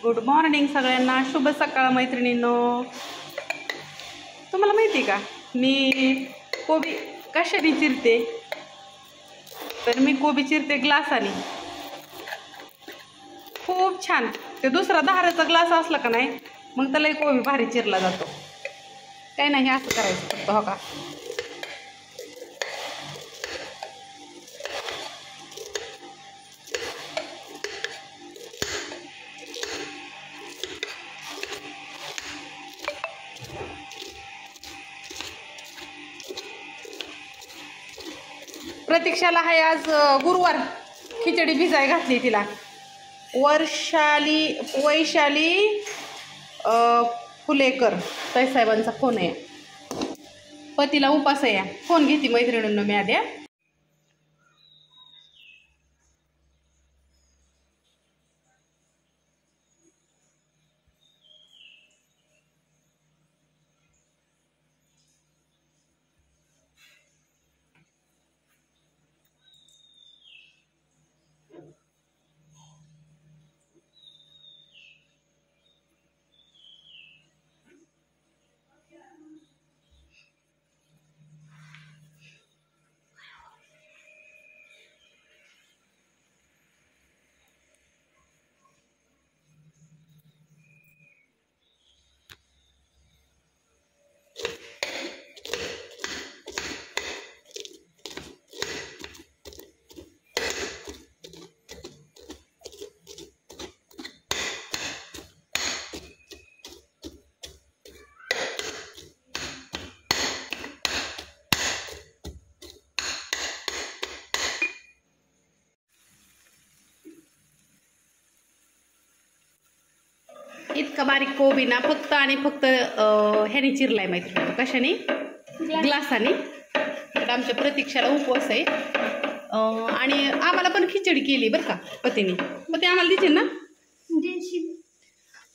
Good morning सगळ्यांना, शुभ सकाळ मैत्रिणींनो. तुम्हाला माहिती आहे का मी कोबी कशाने चिरते? तर मी कोबी चिरते ग्लासाने. खूप छान. ते दुसरा धाराचा ग्लास असला का नाही मग त्याला कोबी भारी चिरला जातो. काही नाही, असं करायचं फक्त. हो का, प्रतीक्षाला आहे आज गुरुवार. खिचडी भिजाय घातली तिला. वैशाली फुलेकर ताईसाहेबांचा फोन आहे. पतीला उपास आहे. फोन घेते मैत्रिणींनो मी आद्या. इतका बारीक कोबी ना फक्त आणि फक्त ह्याने चिरलाय मैत्रिणी. कशाने? ग्लासाने. तर आमच्या प्रतीक्षाला उपवास आहे आणि आम्हाला पण खिचडी केली बरं का पतीने. मग ते आम्हाला देतील ना.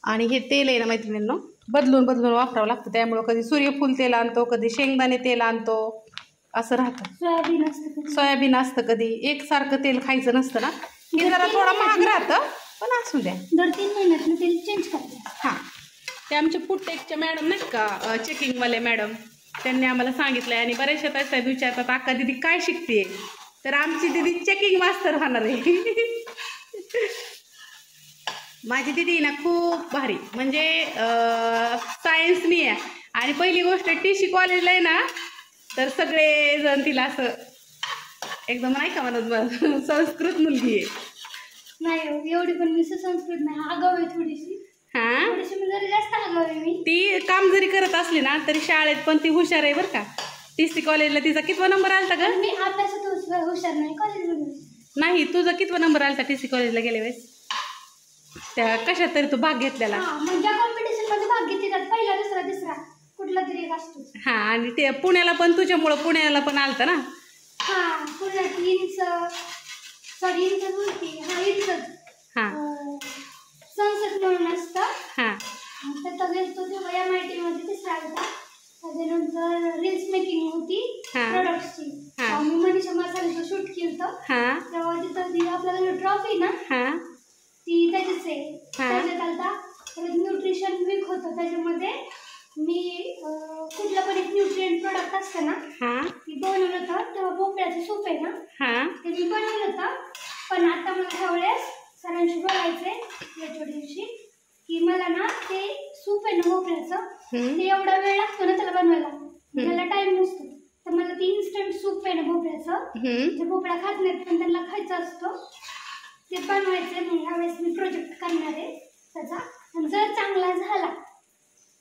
आणि हे तेल आहे ना मैत्रिणींनो, बदलून बदलून वापरावं लागतं. त्यामुळं कधी सूर्यफूल तेल आणतो, कधी शेंगदाणे तेल आणतो, असं राहतं. सोयाबीन असतं. कधी एकसारखं तेल खायचं नसतं ना. हे जरा थोडं महाग राहतं पण असू द्या. दर 3 महिन्यात तेल चेंज करते. हां, ते आमच्या फूड टेकच्या मॅडम नाहीत का, चेकिंगवाले मॅडम, त्यांनी आम्हाला सांगितलं आहे. आणि बऱ्याचशा ताई विचारतात अक्का दिदी काय शिकते? तर आमची दिदी चेकिंग मास्टर होणार आहे. माझी दिदी ना खूप भारी, म्हणजे सायन्सनी आहे. आणि पहिली गोष्ट TC कॉलेजला आहे ना, तर सगळेजण तिला असं एकदम नाही का म्हणत संस्कृत मुलगी आहे. नाही एवढी पण मी सुसंस्कृत नाही, आगाऊ आहे थोडीशी. हां, थोडीशी मी जरी जास्त आगाऊ आहे. मी ती काम जरी करत असली ना तरी शाळेत पण ती हुशार आहे बरं का. TC कॉलेजला तिचा कितवा नंबर आलता का? मी अभ्यासात हुशार नाही, कॉलेजमध्ये नाही. तुझा कितवा नंबर आलता TC कॉलेजला गेल्या वेळेस? त्या कशात तरी तू भाग घेतलेला. म्हणजे कॉम्पिटिशन मध्ये भाग घेतला, पहिला दुसरा तिसरा कुठला तरी एक असतो. हां, आणि ते पुण्याला पण तुझ्यामुळं पुण्याला पण आलता ना. हां, पुण्यात संसद म्हणून असतं. हां, त्याचा गेलतो तेव्हा MIT मध्ये तिसरा आलता. त्याच्यानंतर रील्स मेकिंग होती प्रोडक्टची. मी मनीषा मसाल्याचं शूट केलं. तेव्हा तिथं आपल्याला ट्रॉफी ना ती त्याचीच आहे. त्याच्यात आलता. न्यूट्रिशन वीक होतं, त्याच्यामध्ये मी कुठलं पण एक न्यूट्रिएंट प्रोडक्ट असतं ना ती बनवलं होतं. तेव्हा भोपळ्याचं सूप आहे ना ते मी बनवलं होतं. पण आता मला त्यावेळेस सरांशी बोलायचंय याच्या दिवशी की मला ना ते सूप आहे ना भोपळ्याचं, ते एवढा वेळ लागतो ना त्याला बनवायला, मला टाइम नसतो. तर मला ते इन्स्टंट सूप आहे ना भोपळ्याचं, ते भोपळा खात नाहीत पण त्यांना खायचं असतं, ते बनवायचंय. मग ह्यावेळेस मी प्रोजेक्ट करणार आहे त्याचा. आणि जर चांगला झाला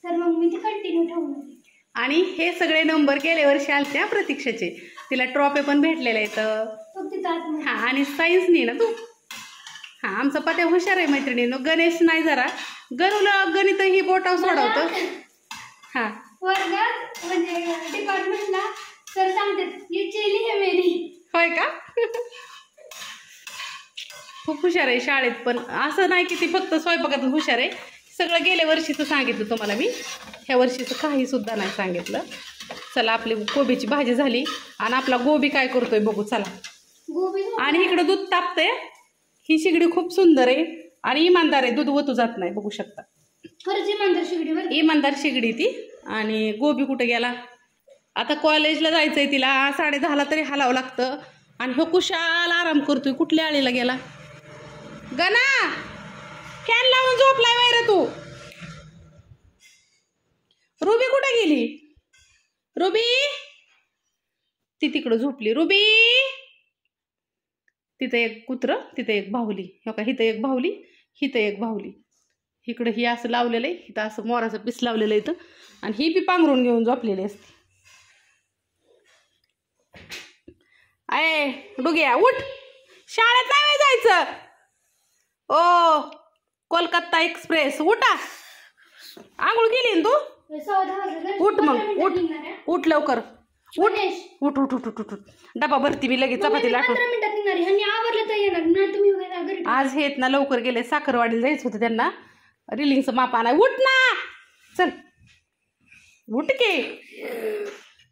तर मग मी ते कंटिन्यू ठेवणार आहे. आणि हे सगळे नंबर गेल्या वर्षी आलते त्या प्रतीक्षाचे. तिला ट्रॉफी पण भेटलेल्या आहेत. हां, आणि सायन्सनी ना तू. हां, आमचा पत्या हुशार आहे मैत्रिणीनो. गणेश नाही जरा गणूला गणित ही बोटावर सोडवतं. हां, वर्गात म्हणजे डिपार्टमेंटला सर सांगतात ये चेली है मेरी. होय का? खूप हुशार आहे शाळेत पण. असं नाही की ती फक्त स्वयंपाकातच हुशार आहे. सगळं गेल्या वर्षीचं सांगितलं तुम्हाला मी, ह्या वर्षीचं काही सुद्धा नाही सांगितलं. चला, आपली कोबीची भाजी झाली आणि आपला गोबी काय करतोय बघू. चला, आणि इकडं दूध तापतंय. ही शिगडी खूप सुंदर आहे आणि इमानदार आहे, दूध ओतू जात नाही, बघू शकता. खरंच इमानदार शेगडीवर, इमानदार शेगडी ती. आणि गोबी कुठे गेला? आता कॉलेजला जायचंय तिला, 10:30 तरी हलावं लागतं. आणि हो कुशाल आराम करतोय. कुठल्या आळीला गेला? गना फॅन लावून झोपलाय वैर तू. रुबी कुठे गेली? रुबी ती तिकडं झोपली. रुबी तिथं एक कुत्र, तिथं एक बाहुली. हो का, हिथं एक बाहुली, हिथं एक बाहुली. इकडं ही असं लावलेलं आहे, हिथं असं मोराचं पीस लावलेलं आहे इथं. आणि ही बी पांघरून घेऊन झोपलेली असते. अय डुग्या उठ, शाळेत नाही जायचं. ओ कोलकाता एक्सप्रेस उठा. आंघोळ केली ना तू? उठ मग, उठ उठ लवकर, उठ उठ उठ उठ उठ उठ. डबा भरती मी लगेच चपाती लाटून. आज हेत ना लवकर गेले, साखरवाडीला जायचं होतं त्यांना, रिलिंगचं माप आणाय. उठ ना, चल उठ के.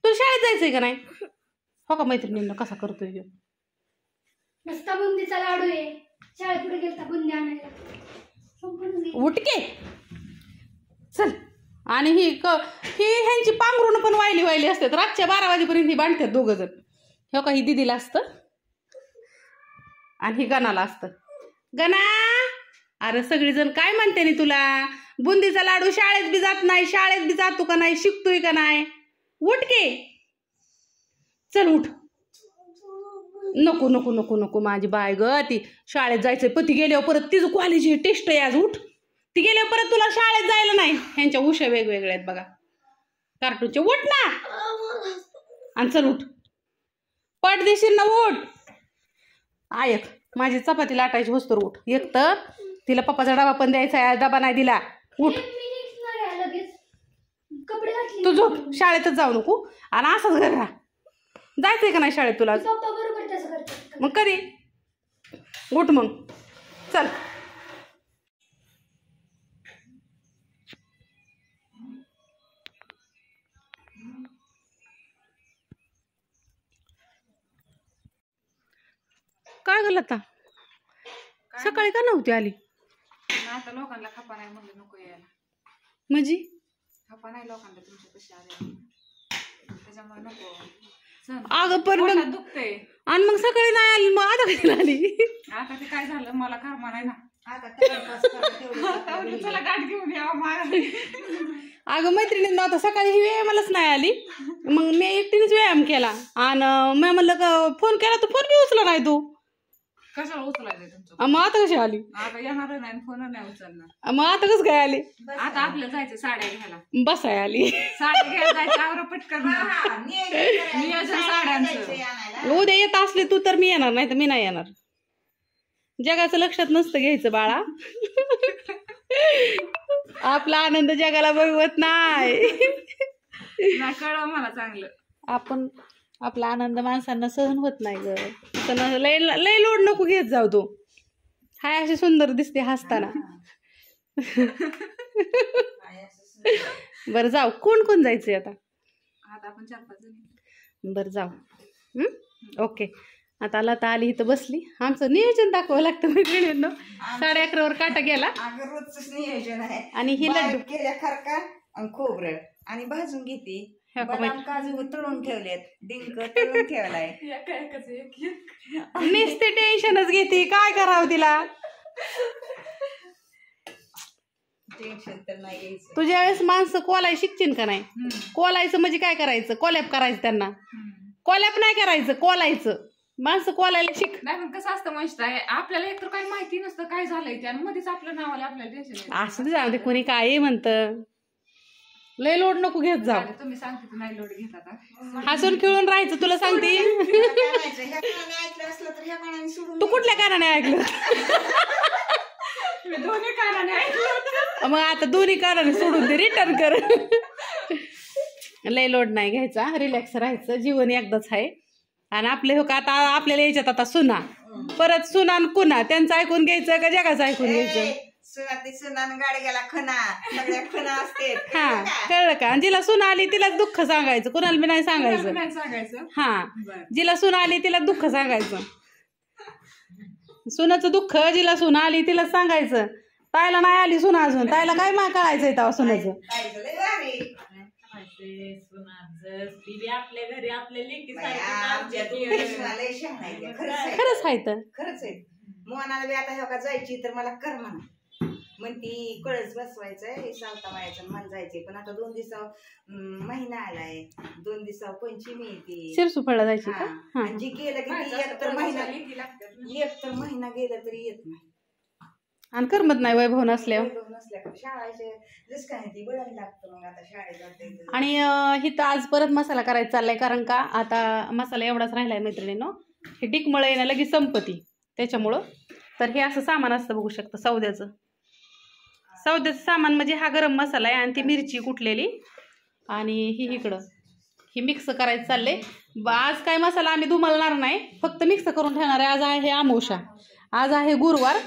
तू शाळेत जायचंय का नाही? हो का, मैत्रिणींना कसा करतोय ह्यो. नुसता बुंदीचा लाडू आहे, शाळेत पुढे गेलता बुंदी आणायला. उठ के चल. आणि ही ह्यांची पांघरून पण वायली असतात. रातच्या 12 वाजेपर्यंत ही बांधतात दोघं जण. हो का, ही दिदीला असतं आणि ही गणाला असतं. गणा अरे सगळीजण काय म्हणते नी तुला? बुंदीचा लाडू शाळेत बी जात नाही, शाळेत बी जातो का नाही, शिकतोय का नाही? उठ के चल उठ. नको नको नको नको माझी बाय ग, ती शाळेत जायचंय. पती गेल्यावर परत तिचं कॉलेज टेस्ट आहे आज. उठ, ती गेल्यावर परत तुला शाळेत जायला नाही. ह्यांच्या उशा वेगवेगळ्या आहेत बघा कार्टूनच्या. उठ ना आणि चल उठ, पट देशील ना, उठ. ऐक, माझी चपाती लाटायची वस्तू उठ. एक तर तिला पप्पाचा डबा पण द्यायचा आहे, डबा नाही दिला. उठ तू, झोप. शाळेतच जाऊ नको आणि असंच घर राहा. जायचंय का नाही शाळेत तुला? मग कधी? उठ मग चल. काय झालं आता? सकाळी का नव्हती आली? आता लोकांना खपा नाही म्हणलं नको यायला. म्हणजे खपा नाही लोकांना तुमच्या कशी आले, त्याच्यामुळे नको. अगं पण मग दुखते. आणि मग सकाळी नाही आली, मग आता कधी आली? आता ते काय झालं, मला खरमा नाही ना. चला गाठ घेऊन यावं माग. अगं मैत्रिणींना आता सकाळी ही व्यायामालाच नाही आली. मग मी एकटीनेच व्यायाम केला आणि मी म्हणलं का फोन केला तर फोन बी उचला नाही तू. कशाला उचलायचं तुमचं? मग आता कशी आली? आता येणार नाही, फोन नाही उचलणार. मग आता कसं काय आली? आता आपलं जायचं साड्या घ्यायला. बसाय आली. साड्या घ्यायला जायचं, आवरा पटकन नियोजन साड्यांचं. उद्या येत असली तू तर मी येणार, नाही तर मी नाही येणार. जगाचं लक्षात नसतं घ्यायचं बाळा. आपला आनंद जगाला बघवत नाही. कळव मला चांगलं. आपण आपला आनंद माणसांना सहन होत नाही ग. लय लय लोड नको घेत जाऊ तू. हाय अशी सुंदर दिसते हसताना. बरं जाऊ. कोण कोण जायचंय आता? आता आपण 4-5 जण. बरं जाऊ. ओके. आता लता आली इथं बसली. आमचं नियोजन दाखवावं लागतं मैत्रिणींनो. 11:30 काटा गेला. रोजच नियोजन आहे. आणि ही लड्डू केल्या खरका आणि खोबरं आणि भाजून घेते. बदाम काजू तळून ठेवलेत, डिंक तळून ठेवलाय. नुसते टेन्शनच घेते. काय करावं तिला? टेन्शन तर नाही घ्यायचं. तुझ्या वेळेस माणसं कोलाय शिकतील का नाही? कोलायचं म्हणजे काय करायचं? कोलॅप करायचं त्यांना. कोलॅप नाही करायचं, कोलायचं. माणसं कोलायला शिक. नाही पण कसं असतं माहिती आहे, आपल्याला एकतर काही माहिती नसतं काय झालंय ते, आणि मध्येच आपलं नाव आलं, आपल्याला टेन्शन. असं जाऊ दे, कोणी काय म्हणतं. लय लोड नको घेत जाऊ. तुम्ही सांगते तू नाही लोड घेत आता. हसून खेळून राहायचं. तुला सांगते, तू कुठल्या कानाने ऐकलं? दोन्ही कानाने ऐकलं. मग आता दोन्ही कानाने सोडून दे, रिटर्न कर. लय लोड नाही घ्यायचा, रिलॅक्स राहायचं. जीवन एकदाच आहे. आणि आपले हो का आता आपल्याला यायच्यात आता सुना, परत सुना कुणा त्यांचं ऐकून घ्यायचं का जगाचं ऐकून घ्यायचं? सुना गाडग्याला खना, सगळ्या खना असते. हा कळलं का? जिला सुना आली तिलाच दुःख सांगायचं, कुणाला बी नाही सांगायचं. सांगायचं. हा जिला सुना आली तिला दुःख सांगायचं. सुनाचं दुःख, जिला सून आली तिला सांगायचं. तायला नाही आली सुना अजून, तायला काय मा कळायचंय तेव्हा सुनाचं. आपल्या घरी आपल्या लेकी खरंच आहे तर. खरंच आहे. मोहनाला बी आता हे जायची तर मला कर म्हणा म्हणती, कळस बसवायचंय सावता मायाचं मन जायचंय. पण आता 2 दिवसा महिना आलाय, 2 दिवसा पंचमी येते. शिरसुफळला जायची का? आणि जी गेलं की एक तर महिना गेला तरी येत नाही. आणि करमत नाही वैभव नसल्यावर. शाळेचे जस काय ती बळायला लागतं मग आता शाळेत जाते. आणि इथं आज परत मसाला करायचा चाललाय, कारण का आता मसाला एवढाच राहिलाय मैत्रिणींनो. हे डिकमळ आहे ना लगेच संपती त्याच्यामुळं. तर हे असं सामान असतं बघू शकता सौद्याचं सामान. म्हणजे हा गरम मसाला आहे आणि ती मिरची कुटलेली आणि ही इकडं ही मिक्स करायचं चाललंय. आज काय मसाला आम्ही धुमलणार नाही, फक्त मिक्स करून ठेवणार आहे. आज आहे अमावस्या, आज आहे गुरुवार.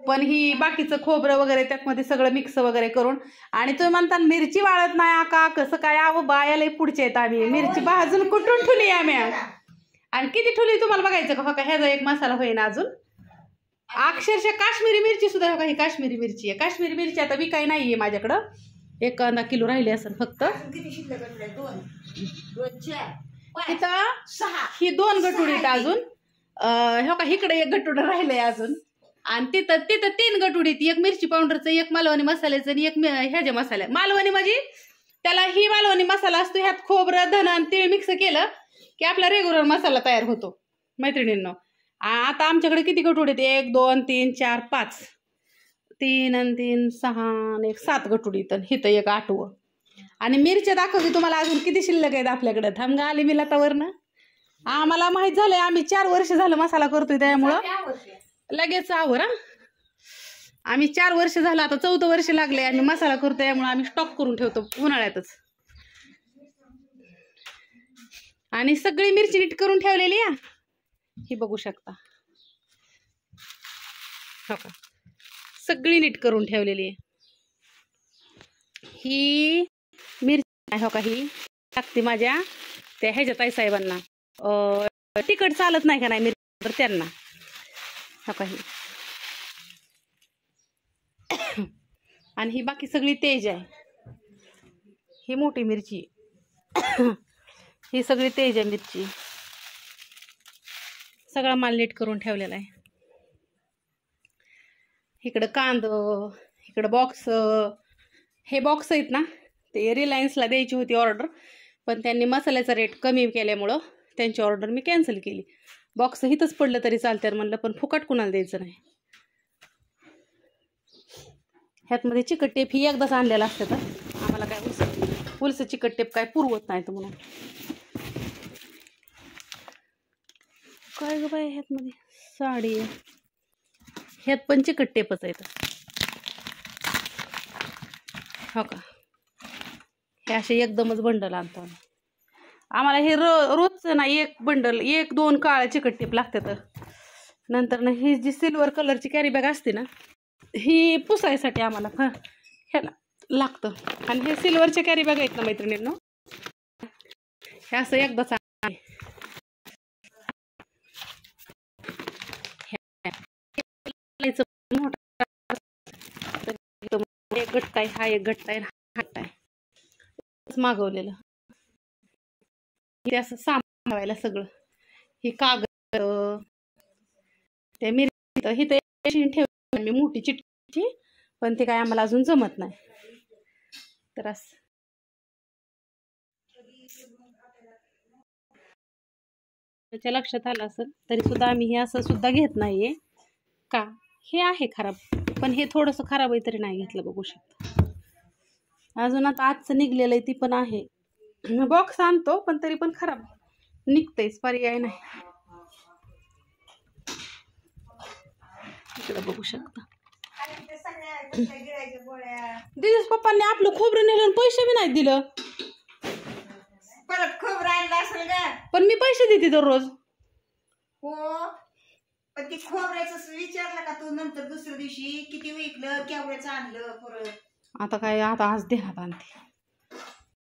पण ही बाकीचं खोबरं वगैरे त्यामध्ये सगळं मिक्स वगैरे करून. आणि तुम्ही म्हणता मिरची वाळत नाही आका कसं काय? अहो बायाला पुढचे आहेत आम्ही. मिरची भाजून कुठून ठुली आम्ही, आणि किती ठुली तुम्हाला बघायचं का? का ह्याचा एक मसाला होईना अजून. अक्षरशः काश्मीरी मिरची सुद्धा ही काश्मीरी मिरची आहे. काश्मीरी मिरची आता विकाय नाहीये माझ्याकडं. 1 किलो राहिली असेल फक्त. तिथं ही 2 गटुडीत अजून हो का इकडे 1 गटुड राहिलंय अजून. आणि तिथं 3 गटुडीत, 1 मिरची पावडरचं, 1 मालवणी मसाल्याचं आणि 1 ह्याच्या मसाल्या. मालवणी म्हणजे त्याला ही मालवणी मसाला असतो. ह्यात खोबरं धन आणि तीळ मिक्स केलं की आपला रेग्युलर मसाला तयार होतो मैत्रिणींनो. आता आमच्याकडे किती गटुडीत? 1 2 3 4 5 3 आणि 3 6 आणि 1 7 गटुडीत. हिथं 1 8वं. आणि मिरच्या दाखवते तुम्हाला अजून किती शिल्लक आहेत आपल्याकडे. थांबगा आली मी लतावरनं. आम्हाला माहित झालंय, आम्ही 4 वर्ष झालं मसाला करतोय त्यामुळं लगेच आवर. आम्ही 4 वर्ष झालं, आता 4थं वर्ष लागले आम्ही मसाला करतो. त्यामुळे आम्ही स्टॉक करून ठेवतो उन्हाळ्यातच. आणि सगळी मिरची नीट करून ठेवलेली आहे. ही बघू शकता हो का, सगळी नीट करून ठेवलेली आहे. ही मिरची हो का, ही टाकते माझ्या त्या ह्याच्या ताईसाहेबांना. तिखट चालत नाही का नाही मिरची, तर त्यांना हो का ही. आणि ही बाकी सगळी तेज आहे. ही मोठी मिरची ही सगळी तेज आहे मिरची. सगळा माल नीट करून ठेवलेला आहे. इकडं कांदं, इकडं बॉक्स. हे बॉक्स आहेत ना, ते रिलायन्सला द्यायची होती ऑर्डर, पण त्यांनी मसाल्याचा रेट कमी केल्यामुळं त्यांची ऑर्डर मी कॅन्सल केली. बॉक्स इथंच पडलं तरी चालतं म्हणलं, पण फुकट कुणाला द्यायचं नाही. ह्यातमध्ये चिकट टेप ही एकदाच आणलेला असतं, तर आम्हाला काय उलसं चिकट टेप काय पुरवत नाही तर म्हणून. काय ग बाय, ह्यातमध्ये साडी आहे, ह्यात पण चिकट टेपच आहे. हो का, हे असे एकदमच बंडल आणतो आम्ही. आम्हाला हे रोजचं नाही, 1 बंडल 1 2 काळ्या चिकट टेप लागतात. नंतर ना ही जी सिल्वर कलरची कॅरी बॅग असते ना, ही पुसायसाठी आम्हाला ह्याला लागतं. आणि हे सिल्वरच्या कॅरी बॅग आहेत ना मैत्रिणींनो, हे असं एकदाच एक गट्टा आहे, हा एक गट्टा आहे, हा गट्टा आहे मागवलेलं. ते असं सामान ठेवायला सगळं. ही कागद, त्या मिरची ही ते ठेवली मी मोठी चिटची, पण ते काय आम्हाला अजून जमत नाही. तर असं त्याच्या लक्षात आलं असेल तरी सुद्धा आम्ही हे असं सुद्धा घेत नाहीये का. हे आहे खराब, पण हे थोडंसं खराब आहे तरी नाही घेतलं. बघू शकता अजून आता आजचं निघलेलं आहे ती पण आहे. बॉक्स आणतो पण तरी पण खराब निघतंयच, पर्याय नाही. इकडे बघू शकता दिदीच पप्पांनी आपलं खोबरं नेलं, पैसे बी नाही दिलं. परत खोबरं आणलं असेल का? पण मी पैसे देते दररोज. हो, पण ती खोबऱ्याचं विचारलं का तू नंतर दुसऱ्या दिवशी किती विकलं, केवढ्याचं आणलं परत? आता काय, आता आज देण्यात आणते.